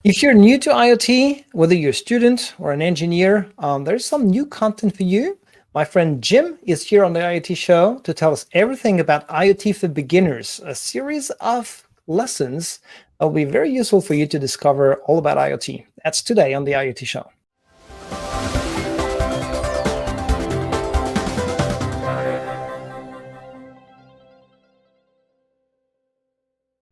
If you're new to IoT, whether you're a student or an engineer, there's some new content for you. My friend Jim is here on the IoT Show to tell us everything about IoT for beginners, a series of lessons that will be very useful for you to discover all about IoT. That's today on the IoT Show.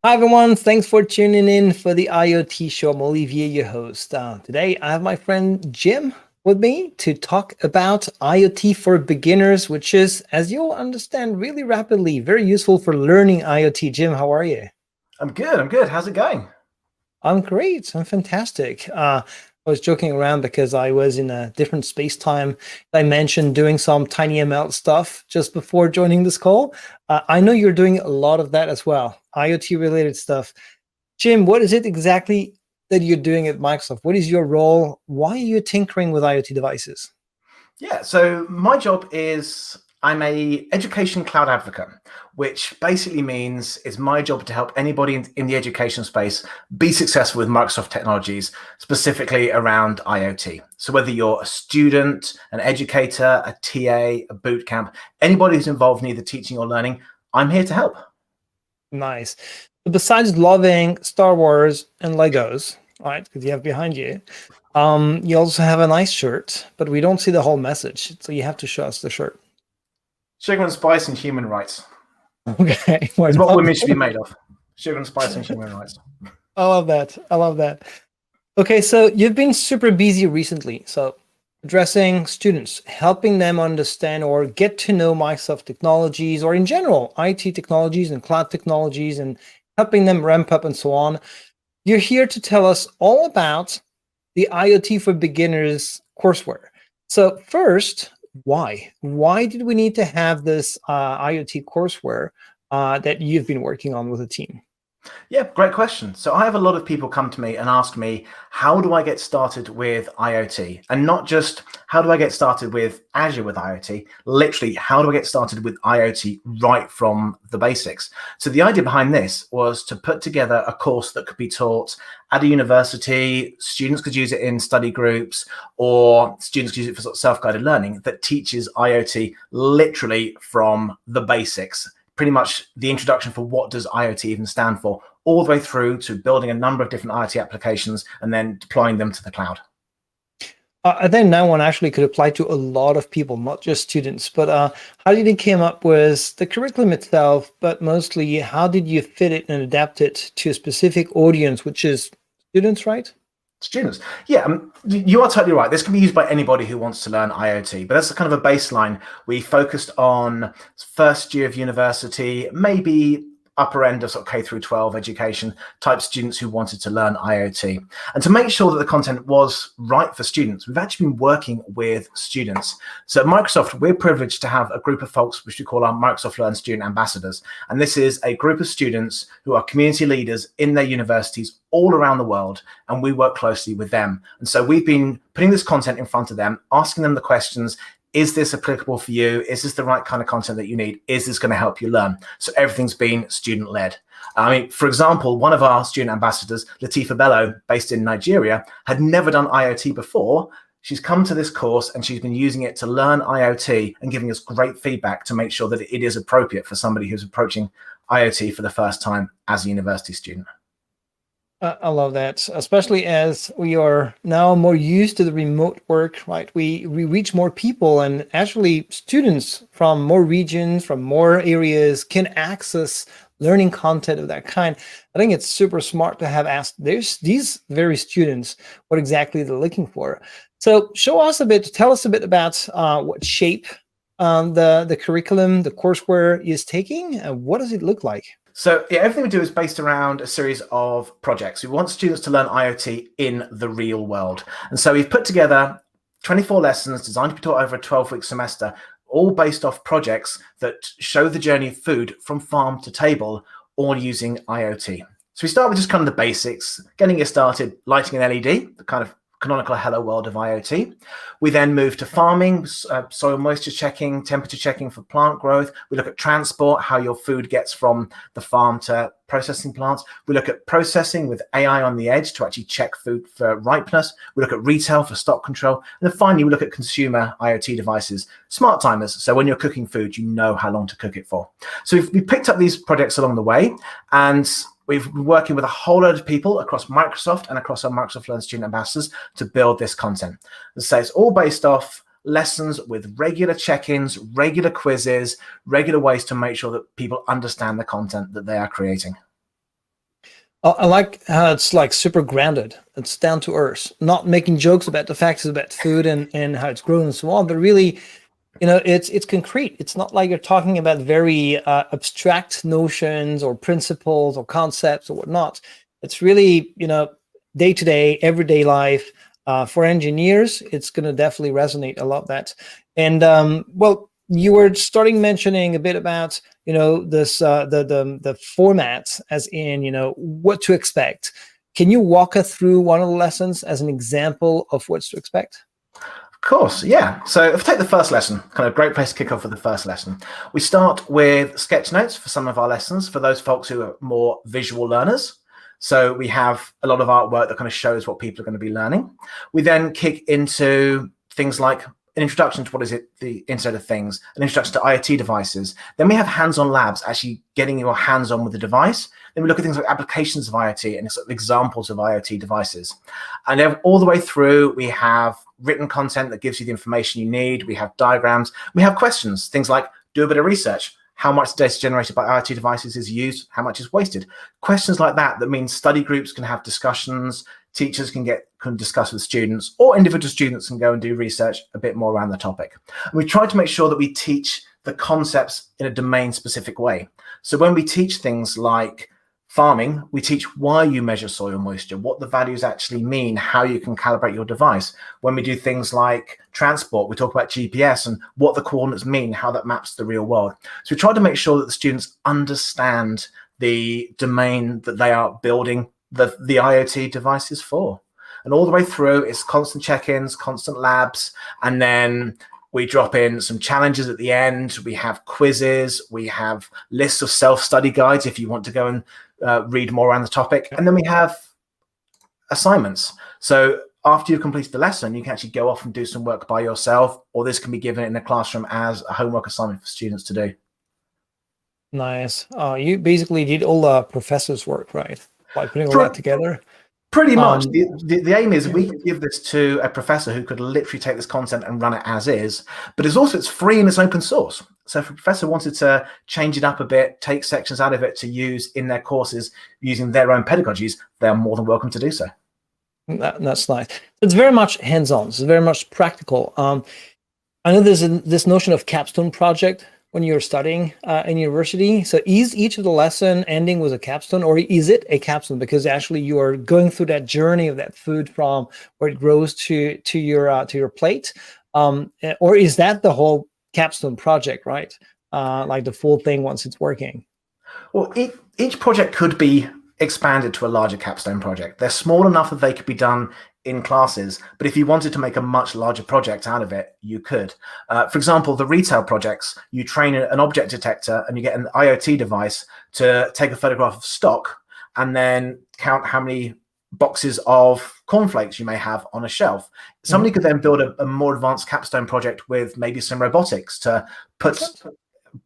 Hi, everyone. Thanks for tuning in for the IoT Show. I'm Olivier, your host. Today, I have my friend Jim with me to talk about IoT for beginners, which is, as you'll understand really rapidly, very useful for learning IoT. Jim, how are you? I'm good. How's it going? I'm great. I'm fantastic. I was joking around because I was in a different space-time dimension doing some TinyML stuff just before joining this call. I know you're doing a lot of that as well, IoT-related stuff. Jim, what is it exactly that you're doing at Microsoft? What is your role? Why are you tinkering with IoT devices? Yeah, so my job is I'm a education cloud advocate, which basically means it's my job to help anybody in the education space be successful with Microsoft technologies, specifically around IoT. So whether you're a student, an educator, a TA, a boot camp, anybody who's involved in either teaching or learning, I'm here to help. Nice. But besides loving Star Wars and Legos, right, because you have behind you, you also have a nice shirt, but we don't see the whole message. So you have to show us the shirt. Sugar and spice and human rights. Okay. It's what women should be made of. Sugar and spice and human rights. I love that. I love that. Okay, so you've been super busy recently. So addressing students, helping them understand or get to know Microsoft technologies, or in general, IT technologies and cloud technologies, and helping them ramp up and so on. You're here to tell us all about the IoT for beginners courseware. So first, why? Why did we need to have this IoT courseware that you've been working on with a team? Yeah, great question. So I have a lot of people come to me and ask me, how do I get started with IoT? And not just how do I get started with Azure with IoT, literally, how do I get started with IoT right from the basics? So the idea behind this was to put together a course that could be taught at a university. Students could use it in study groups, or students could use it for sort of self-guided learning that teaches IoT literally from the basics. Pretty much the introduction for what does IoT even stand for, all the way through to building a number of different IoT applications and then deploying them to the cloud. I think that one actually could apply to a lot of people, not just students. But how did you come up with the curriculum itself, but mostly how did you fit it and adapt it to a specific audience, which is students, right? Students. Yeah, you are totally right. This can be used by anybody who wants to learn IoT, but that's kind of a baseline. We focused on first year of university, maybe upper end of sort of K through 12 education type students who wanted to learn IoT. And to make sure that the content was right for students, we've actually been working with students. So at Microsoft, we're privileged to have a group of folks which we call our Microsoft Learn Student Ambassadors. And this is a group of students who are community leaders in their universities all around the world, and we work closely with them. And so we've been putting this content in front of them, asking them the questions. Is this applicable for you? Is this the right kind of content that you need? Is this going to help you learn? So everything's been student-led. I mean, for example, one of our student ambassadors, Latifa Bello, based in Nigeria, had never done IoT before. She's come to this course and she's been using it to learn IoT and giving us great feedback to make sure that it is appropriate for somebody who's approaching IoT for the first time as a university student. I love that, especially as we are now more used to the remote work, right? We reach more people, and actually students from more regions, from more areas can access learning content of that kind. I think it's super smart to have asked these very students what exactly they're looking for. So show us a bit, tell us a bit about what shape the curriculum, the courseware is taking, and what does it look like? So yeah, everything we do is based around a series of projects. We want students to learn IoT in the real world. And so we've put together 24 lessons designed to be taught over a 12-week semester, all based off projects that show the journey of food from farm to table, all using IoT. So we start with just kind of the basics, getting it started, lighting an LED that kind of canonical hello world of IoT. We then move to farming, soil moisture checking, temperature checking for plant growth. We look at transport, how your food gets from the farm to processing plants. We look at processing with AI on the edge to actually check food for ripeness. We look at retail for stock control. And then finally, we look at consumer IoT devices, smart timers. So when you're cooking food, you know how long to cook it for. So we've picked up these projects along the way, and we've been working with a whole load of people across Microsoft and across our Microsoft Learn student ambassadors to build this content. So it's all based off lessons with regular check-ins, regular quizzes, regular ways to make sure that people understand the content that they are creating. I like how it's like super grounded. It's down to earth, not making jokes about the facts about food and how it's grown and so on, but really, it's concrete. It's not like you're talking about very abstract notions or principles or concepts or whatnot. It's really, day-to-day, everyday life. For engineers, it's going to definitely resonate a lot. That, and well, you were starting mentioning a bit about this the format, as in what to expect. Can you walk us through one of the lessons as an example of what to expect? Of course, yeah. So if we take the first lesson, kind of great place to kick off with the first lesson. We start with sketch notes for some of our lessons for those folks who are more visual learners. So we have a lot of artwork that kind of shows what people are going to be learning. We then kick into things like an introduction to the Internet of Things, an introduction to IoT devices. Then we have hands-on labs, actually getting your hands-on with the device. Then we look at things like applications of IoT and sort of examples of IoT devices. And then all the way through, we have written content that gives you the information you need. We have diagrams. We have questions, things like do a bit of research. How much data generated by IoT devices is used? How much is wasted? Questions like that means study groups can have discussions, teachers can discuss with students, or individual students can go and do research a bit more around the topic. And we try to make sure that we teach the concepts in a domain-specific way. So when we teach things like farming, we teach why you measure soil moisture, what the values actually mean, how you can calibrate your device. When we do things like transport, we talk about GPS and what the coordinates mean, how that maps to the real world. So we try to make sure that the students understand the domain that they are building the IoT devices for. And all the way through, it's constant check-ins, constant labs, and then we drop in some challenges at the end. We have quizzes. We have lists of self-study guides if you want to go and read more around the topic. And then we have assignments. So after you've completed the lesson, you can actually go off and do some work by yourself, or this can be given in the classroom as a homework assignment for students to do. Nice. You basically did all the professor's work, right? By putting all that together. Pretty much. The aim is we can give this to a professor who could literally take this content and run it as is, but it's free and it's open source. So if a professor wanted to change it up a bit, take sections out of it to use in their courses using their own pedagogies, they're more than welcome to do so. That's nice. It's very much hands-on. It's very much practical. I know there's this notion of capstone project when you're studying in university. So is each of the lesson ending with a capstone, or is it a capstone because actually you are going through that journey of that food from where it grows to your plate, or is that the whole capstone project, right? Like the full thing once it's working? Well, each project could be expanded to a larger capstone project. They're small enough that they could be done in classes, but if you wanted to make a much larger project out of it, you could. For example, the retail projects, you train an object detector and you get an IoT device to take a photograph of stock and then count how many boxes of cornflakes you may have on a shelf. Somebody could then build a more advanced capstone project with maybe some robotics to put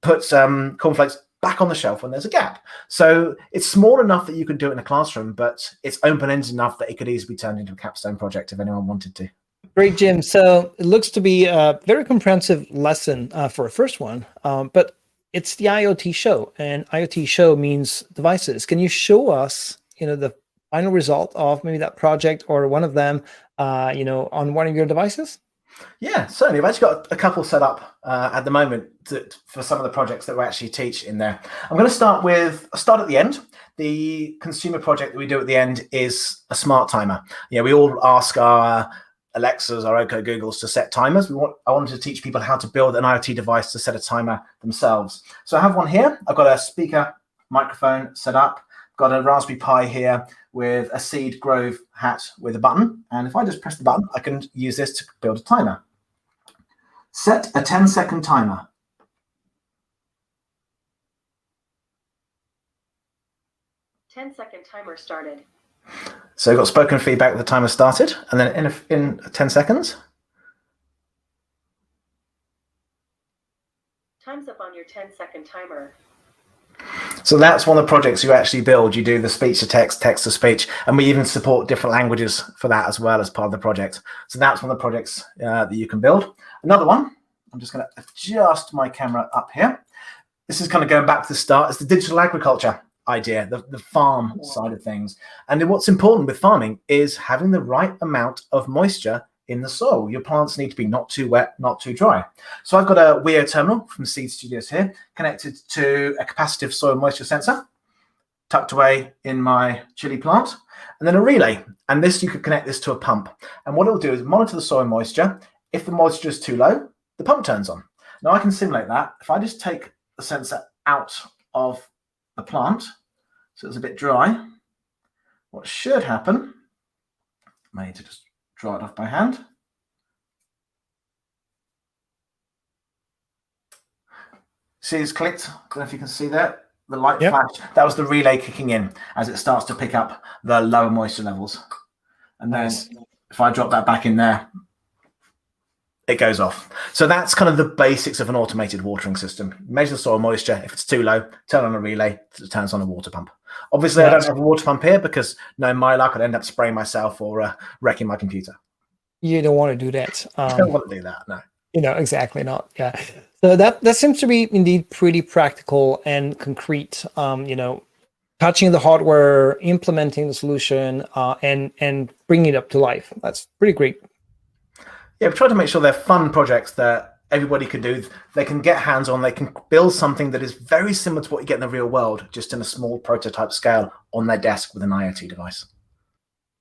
cornflakes back on the shelf when there's a gap. So it's small enough that you can do it in a classroom, but it's open-ended enough that it could easily be turned into a capstone project if anyone wanted to. Great, Jim. So it looks to be a very comprehensive lesson for a first one, but it's the IoT show, and IoT show means devices. Can you show us, the final result of maybe that project or one of them, on one of your devices? Yeah, certainly. I've actually got a couple set up at the moment for some of the projects that we actually teach in there. I'm going to start at the end. The consumer project that we do at the end is a smart timer. We all ask our Alexas, our OK Googles to set timers. I wanted to teach people how to build an IoT device to set a timer themselves. So I have one here. I've got a speaker microphone set up. Got a Raspberry Pi here with a Seed Grove hat with a button. And if I just press the button, I can use this to build a timer. Set a 10-second timer. Ten-second timer started. So we've got spoken feedback that the timer started, and then in 10 seconds. Time's up on your 10-second timer. So that's one of the projects you actually build. You do the speech to text, text to speech, and we even support different languages for that as well as part of the project. So that's one of the projects that you can build. Another one, I'm just going to adjust my camera up here. This is kind of going back to the start. It's the digital agriculture idea, the farm side of things. And then what's important with farming is having the right amount of moisture in the soil. Your plants need to be not too wet, not too dry. So I've got a WIO terminal from Seed Studios here, connected to a capacitive soil moisture sensor, tucked away in my chili plant, and then a relay. And this, you could connect this to a pump. And what it'll do is monitor the soil moisture. If the moisture is too low, the pump turns on. Now I can simulate that. If I just take the sensor out of the plant, so it's a bit dry, what should happen, I need to just draw it off by hand. See, it's clicked. I don't know if you can see that. The light flash. That was the relay kicking in as it starts to pick up the lower moisture levels. And then if I drop that back in there, it goes off. So that's kind of the basics of an automated watering system. Measure the soil moisture. If it's too low, turn on a relay. It turns on a water pump. Obviously, I don't have a water pump here because, knowing my luck, I'd end up spraying myself or wrecking my computer. You don't want to do that. I don't want to do that, no. Exactly not. Yeah. So that seems to be indeed pretty practical and concrete. Touching the hardware, implementing the solution, and bringing it up to life. That's pretty great. Yeah, we try to make sure they're fun projects that everybody can do. They can get hands-on. They can build something that is very similar to what you get in the real world, just in a small prototype scale on their desk with an IoT device.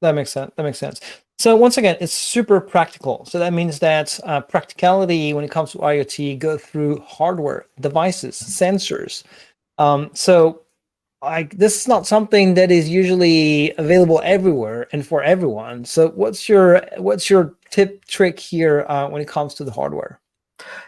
That makes sense. So once again, it's super practical. So that means that practicality when it comes to IoT go through hardware, devices, sensors. This is not something that is usually available everywhere and for everyone. So what's your trick here when it comes to the hardware?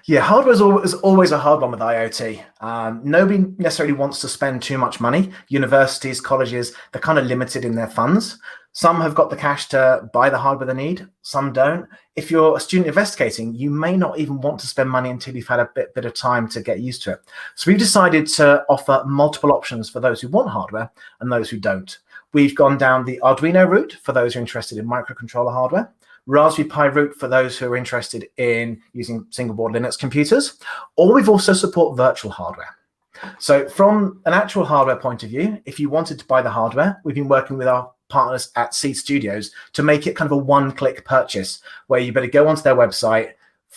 Yeah, hardware is always a hard one with IoT. Nobody necessarily wants to spend too much money. Universities, colleges, they're kind of limited in their funds. Some have got the cash to buy the hardware they need. Some don't. If you're a student investigating, you may not even want to spend money until you've had a bit of time to get used to it. So we've decided to offer multiple options for those who want hardware and those who don't. We've gone down the Arduino route for those who are interested in microcontroller hardware, Raspberry Pi route for those who are interested in using single board Linux computers, or we've also support virtual hardware. So from an actual hardware point of view, if you wanted to buy the hardware, we've been working with our partners at Seed Studios to make it kind of a one-click purchase where you better go onto their website,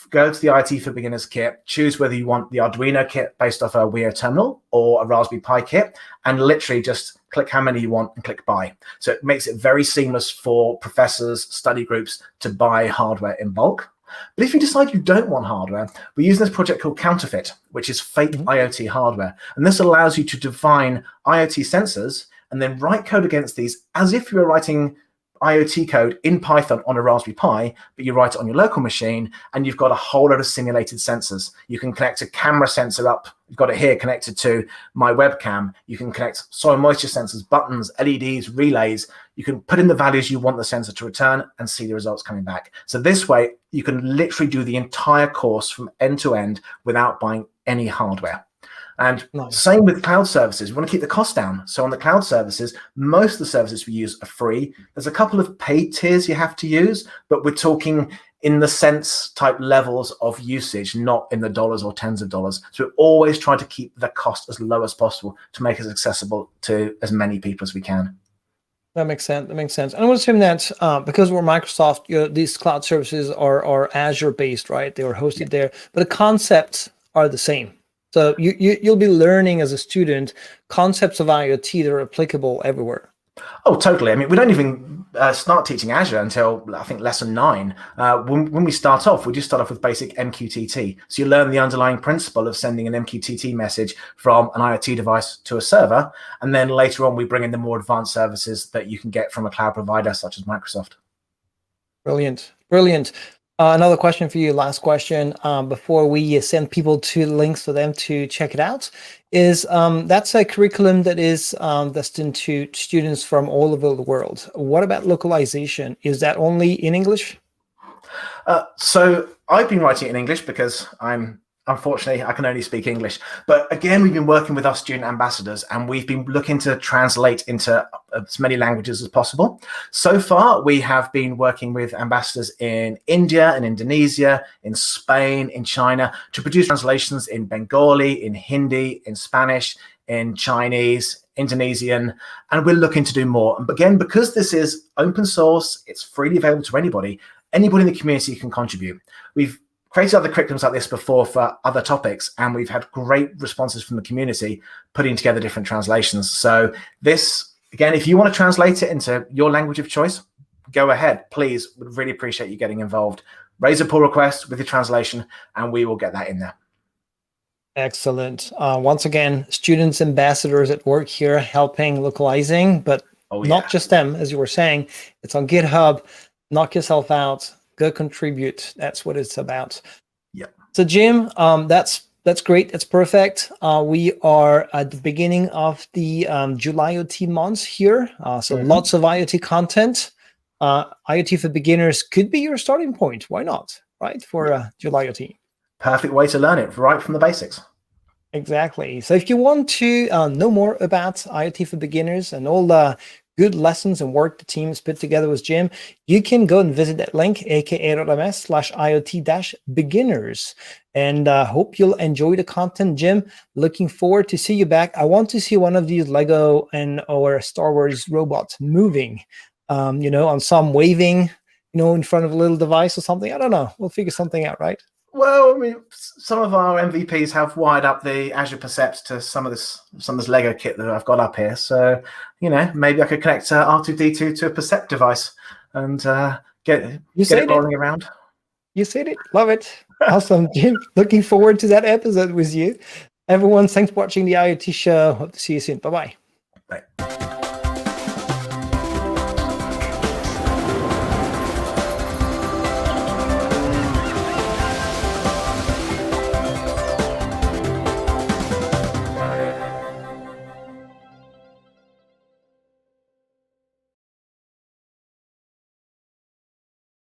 go to the IT for Beginners kit, choose whether you want the Arduino kit based off a WIO terminal or a Raspberry Pi kit, and literally just click how many you want and click buy. So it makes it very seamless for professors, study groups to buy hardware in bulk. But if you decide you don't want hardware, we use this project called Counterfeit, which is fake IoT hardware. And this allows you to define IoT sensors and then write code against these as if you were writing IoT code in Python on a Raspberry Pi, but you write it on your local machine, and you've got a whole lot of simulated sensors. You can connect a camera sensor up. You've got it here connected to my webcam. You can connect soil moisture sensors, buttons, LEDs, relays. You can put in the values you want the sensor to return and see the results coming back. So this way, you can literally do the entire course from end to end without buying any hardware. And same with cloud services. We want to keep the cost down. So on the cloud services, most of the services we use are free. There's a couple of paid tiers you have to use, but we're talking in the cents type levels of usage, not in the dollars or tens of dollars. So we always try to keep the cost as low as possible to make it accessible to as many people as we can. That makes sense. And I would assume that because we're Microsoft, these cloud services are Azure based, right? They are hosted there, but the concepts are the same. So you'll be learning as a student concepts of IoT that are applicable everywhere. Oh, totally. I mean, we don't even start teaching Azure until I think lesson 9. When we start off, we just start off with basic MQTT. So you learn the underlying principle of sending an MQTT message from an IoT device to a server. And then later on, we bring in the more advanced services that you can get from a cloud provider such as Microsoft. Brilliant. Brilliant. Another question for you, last question, before we send people to links for them to check it out, is that's a curriculum that is destined to students from all over the world. What about localization? Is that only in English? So I've been writing it in English because unfortunately, I can only speak English. But again, we've been working with our student ambassadors, and we've been looking to translate into as many languages as possible. So far, we have been working with ambassadors in India, in Indonesia, in Spain, in China, to produce translations in Bengali, in Hindi, in Spanish, in Chinese, Indonesian, and we're looking to do more. And again, because this is open source, it's freely available to anybody. Anybody in the community can contribute. We've created other curriculums like this before for other topics, and we've had great responses from the community putting together different translations. So this, again, if you want to translate it into your language of choice, go ahead. Please, would really appreciate you getting involved. Raise a pull request with your translation, and we will get that in there. Excellent. Once again, students ambassadors at work here helping localizing, but not just them, as you were saying. It's on GitHub. Knock yourself out. Go contribute. That's what it's about. Yeah. So Jim, that's great. That's perfect. We are at the beginning of the July IoT months here. So lots of IoT content. IoT for beginners could be your starting point. Why not? Right, for July IoT. Perfect way to learn it, right from the basics. Exactly. So if you want to know more about IoT for beginners and all the good lessons and work the teams put together with Jim, you can go and visit that link, aka.ms/IoT-beginners. And hope you'll enjoy the content, Jim. Looking forward to see you back. I want to see one of these Lego or Star Wars robots moving, on some waving, in front of a little device or something. I don't know. We'll figure something out, right? Well, I mean, some of our MVPs have wired up the Azure Percept to some of this Lego kit that I've got up here. So, maybe I could connect R2D2 to a Percept device and get it rolling around. You said it. Love it. Awesome, Jim. Looking forward to that episode with you. Everyone, thanks for watching the IoT Show. Hope to see you soon. Bye-bye. Bye.